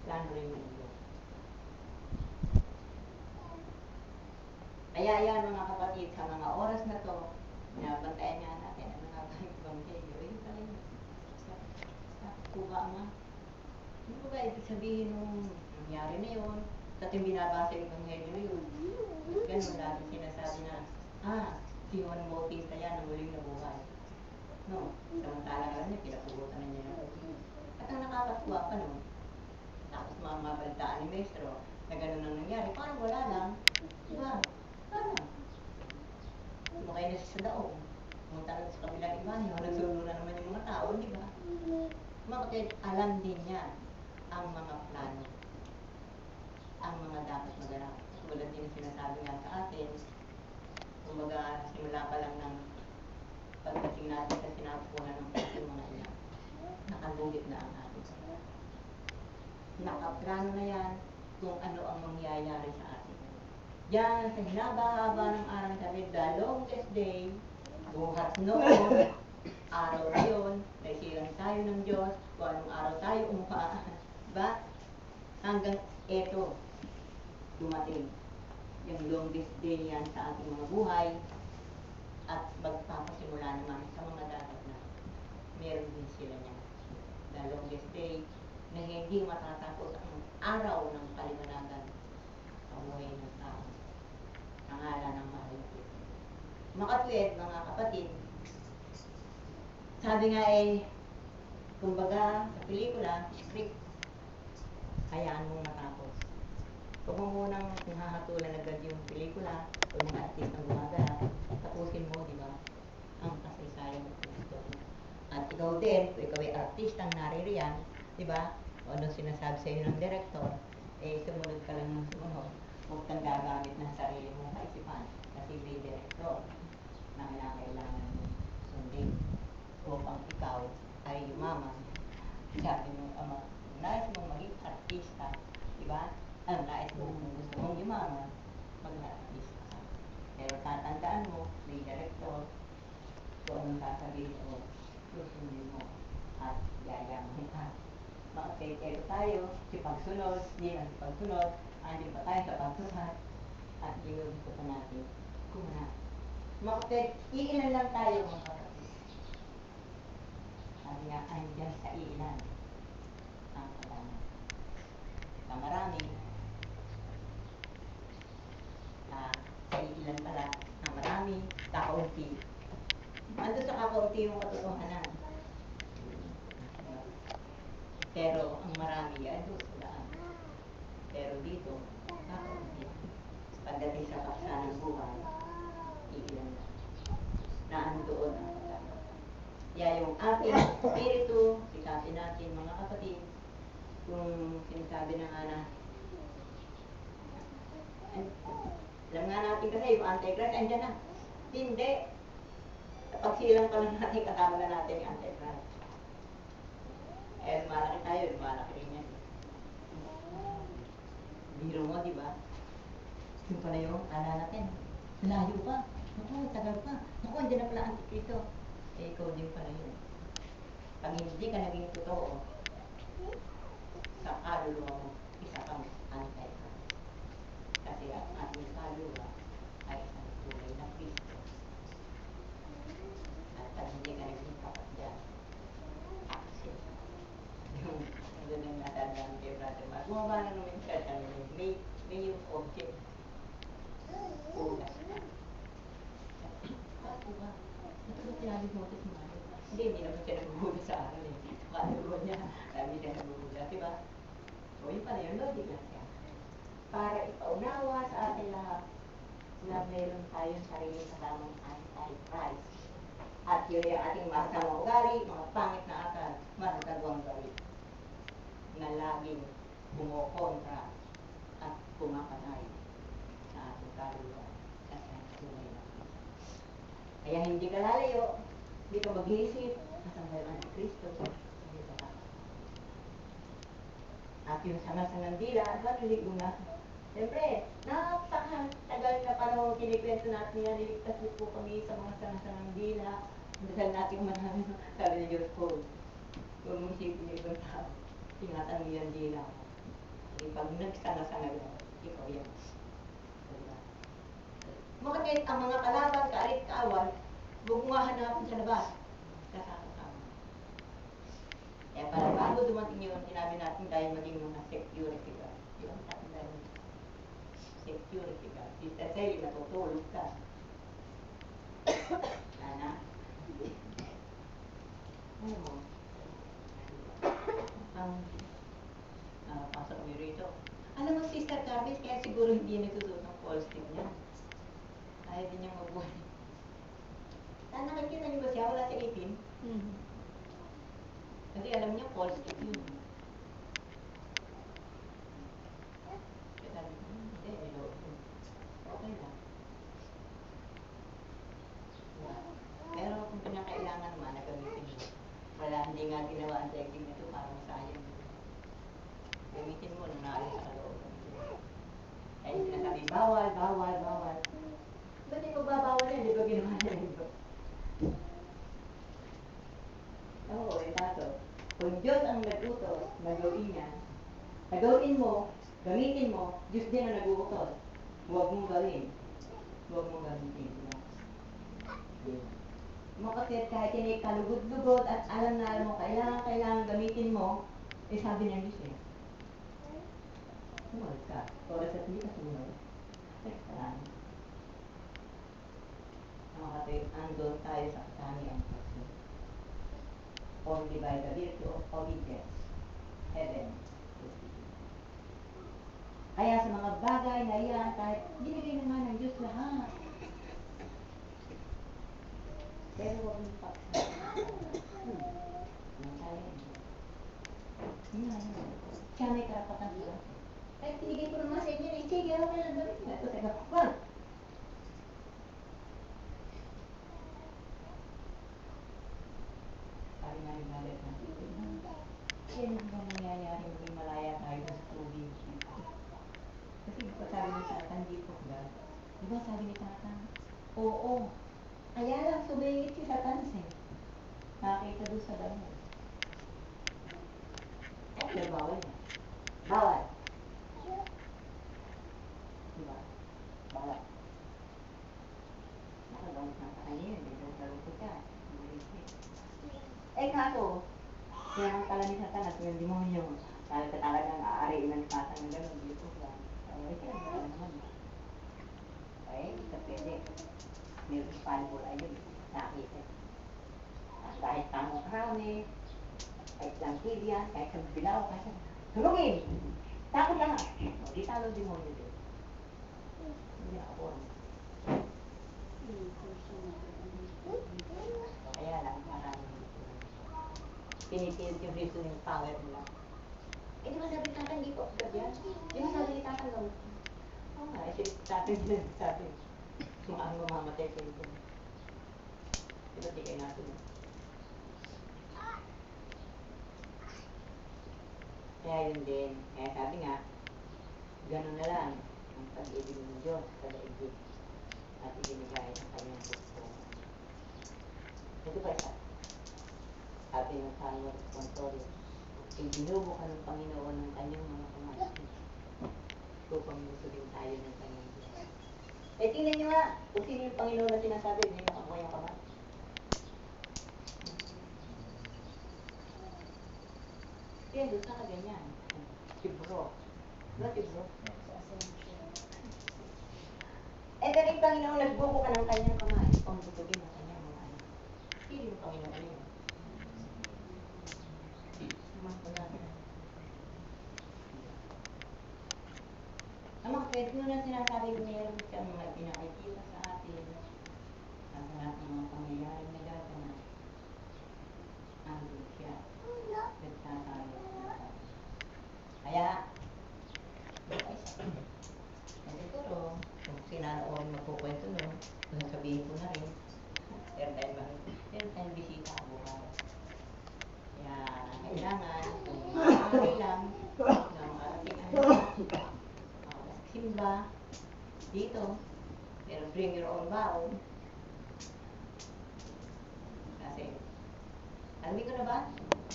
plano rin ng Diyos. Kaya yan mga kapatid, sa mga oras na to, binabantayan nga natin, ano nga ba yung Ebanghelyo? Ayun pala yun. Sa kuha nga. Ano ba ibig sabihin nung nangyari na yun? At yung binabasa yung Ebanghelyo na yun. Ganun, laging sinasabi na, si Juan Bautista yan, ang muling nabuhay. No, samantalang alam niya, pinapugutan na niya yun. At ang nakakatuwa pa nun, tapos mga balitaan ni Maestro, na ganun ang nangyari, parang wala lang. Diba? Parang, sumakay na siya sa daong. Pumunta na sa kabilang iba niyo, nagsulo na naman yung mga tao, di ba? Mga kapatid, alam din niya ang mga plano, ang mga dapat maganap. Tulad din sinasabi nga sa atin, kumbaga simula pa lang ng pagdating natin sa sinapunan ng ating mga ina, nakalugit na ang ating pagkakas. Nakaplano na yan kung ano ang mangyayari sa atin. Diyan sa hinaba-haba ng araw sabi, the longest day, buhat noon, araw na yun, naisilang tayo ng Diyos, kung anong araw tayo umuha, diba? Hanggang eto, dumating. Yung longest day yan sa ating mga buhay, at magpapasimula naman sa mga dapat na meron din sila niya. The longest day, na hindi matatapos ang araw ng kaliwanagan sa buhay ng tao. Pangalan ng mahal na Kristo. Makatwid, mga kapatid, sabi nga kumbaga, sa pelikula, script, hayaan mong matapos. Huwag mo munang hahatulan agad yung pelikula o mga artistang gumaganap, tapusin mo, di ba? Ang kasaysayan ng Kristo. At ikaw din, kung ikaw ay artistang naririyan, di ba? O anong sinasabi sa iyo ng director, sumunod ka lang ng sumunod. Huwag kang gagamit ng sarili mong kaisipan kasi may director na kinakailangan mong sundin upang ikaw ay yumaman. Sabi ng ama, nais mong maging artista, di ba? Ang nais mo kung gusto mong yumaman, mag-artista ka. Pero tatandaan mo, may director, kung anong sasabihin mo, susundin mo at yayaman ka. Mga kaya tayo, si pagsunod, di lang si pagsunod, andin pa tayo sa pagsusat, at ginugusto pa natin kumanap. Mga kaya, iilan lang tayo mga kapatid. Sabi nga, andyan sa iilan ang kalaman. Sa marami, sa iilan pala, ang marami, kakaunti. Ando sa kakaunti yung katotohanan. Pero ang marami ay doon sa daan. Pero dito, kakaunti. Pagdating sa paksa ng buhay, iilan lang. Naandoon ang pagkakataon. Kaya yung ating spirito, sikapin natin mga kapatid, kung sinasabi na nga na, alam nga natin kasi yung Antichrist, andyan na. Hindi. Pagsilang pa lang natin, kasama na natin yung Antichrist. Malaki tayo, malaki rin yan. Biro mo, di ba? Yung pala yung kala natin. Layo pa. Naku, tagal pa. Naku, andyan na pala Antikrito. Ikaw din pala yun. Pag hindi ka naging totoo, sa kaluluwa mo, isa kang Antichrist. Kasi ang ating kaluluwa ay isang tunay na Kristo. At pag hindi ka naging tapat dyan, action. Yung ang natandaan kay Brother Mark, bumaba na naman siya sa may yung object. Ulas ka. Kaso ba? Ito ba sinabi mo ito si Mario? Hindi naman siya nagugulat sa akin eh. Kaluluwa niya, sabi siya nagugulat, diba? So yun pala yun, logic lang siya. Para ipaunawa sa atin lahat na meron tayong sarili kasamang Antichrist. At yun yung ating masamang ugali, mga pangit na akal, matatagwang gawin na laging bumokontra at pumapatay sa ating kaluluwa at sa tunay na Kristo. Kaya hindi ka lalayo, hindi ka mag-iisip, asan ba yung Antikristo? Hindi ka pa. At yung sangasangang dila, narinig mo na. Siyempre, napakatagal na panahon kinikwento natin yan, niligtas din po kami sa mga sangasangang dila. Dasal natin marami, sabi ni Diyos Paul. Huwag mong isipin yung ibang tao. Tingatan mo yan dila. Pag nagsana-sana ka, ikaw yan. Diba? Bakit ang mga kalaban, kaalit-kaawal, huwag mo nga hanapin sa labas. Kasama-sama. Kaya para bago dumating yun, sinabi natin tayo maging mga security guard. Yun, sabi tayo. Security guard. Sister Sally, natutulog ka. Nana? Ano mo? Pasok mo rito. Alam mo, Sister Carmen, kaya siguro hindi nagsusuot ng false tip niya. Ayaw din niyang mabuhay. Nakikita niyo ba siya? Wala sa itim? Kasi alam niya, false tip yun. Kaya sabi ko, hindi, okay lang. Pero kung pinakailangan naman, nagamitin mo. Wala, hindi nga ginawa ang technique nito para masayang. Gamitin mo nung naalis sa kalooban. Kaya sinasabi, bawal, bawal, bawal. Ba't di magbabawal yan? Di ba ginawa niya ito? Oo, tato. Kung Diyos ang nag-utos, nagawin niya, nagawin mo, gamitin mo, Diyos din ang nag-uutos. Huwag mong gawin. Huwag mong gamitin. Mo kasi kahit hindi kalugod-lugod at alam na mo, kailangan gamitin mo, eh sabi ng Diyos eh. Sumunod ka. Oras at hindi ka sumunod. Teka. Mga kapatid, andun tayo sa katangian kasi. Only by the virtue of obedience. Heaven. Kaya sa mga bagay na iyan, kahit binigay naman ng Diyos lahat. Pero huwag mong paksa. Siya may karapatan sila. Kahit binigay ko naman sa inyo, sige, okay lang gawin na. Ito, teka, wag! Sabi nga yung galit na, yan ang bang nangyayari, maging malaya tayo sa tubig. Kasi di ba sabi ni Satan, di po ba? Di ba sabi ni Satan? Oo. Kaya lang sumingit si Satan eh. Nakakita doon sa damo. Okay, bawal na. Bawal. Diba? Bawal. Nakagamit na sa kanya yun. Nalungkot ka. Eh kaso, kaya ang tala ni Satan at yung demonyo, talagang aariin ng Satan ng gano'n. Dito lang. Ay, kaya gano'n naman. Ay, hindi ka pwede. May responsible ayun. Nakita. Kahit tamang karami, kahit lang tibian, kahit sa bilaw, kahit sa... Tulungin! Takot lang! O, di talo demonyo din. Hindi ako. Kaya lang, maraming pinipilit yung reason yung power nila. Eh, di ba sabi sa akin, hindi ko agad yan? Di ba sabi ni Tatang lang? Oo nga, eh, sabi nila, sabi. Sumaan mamamatay kayo dyan. Di ba di kayo nasunod? Kaya yun din. Kaya sabi nga, gano'n na lang ang pag-ibig ng Diyos sa daigdig at ibinigay ang kanyang gusto. Ito pa isa. Sabi ng Salmo Responsorio, ibinubo ka ng Panginoon ng kanyang mga kamay. Upang musugin tayo ng kanyang Diyos. Eh, tingnan nyo nga, kung sino yung Panginoon na sinasabi, hindi mo ang kanyang kamay. Kaya doon sa kaganyan. Tibro. Diba tibro? Eh, pero yung Panginoon nagbubo ka ng kanyang kamay. Upang musugin ng kanyang mga anak. Sino yung Panginoon yun? Ang mga pwede mo na sinasabi ko meron siyang mga pinakikita sa atin sa lahat ng mga pangyayaring nagaganap. Andun siya. Nagsasabi sa atin. Kaya, siguro, kung sinanoorin magkukwento nun, sasabihin ko na rin, meron tayong bisita ang buhay. Kaya, kailangan, kung maaari lang, ng ating simba dito, pero bring your own baon.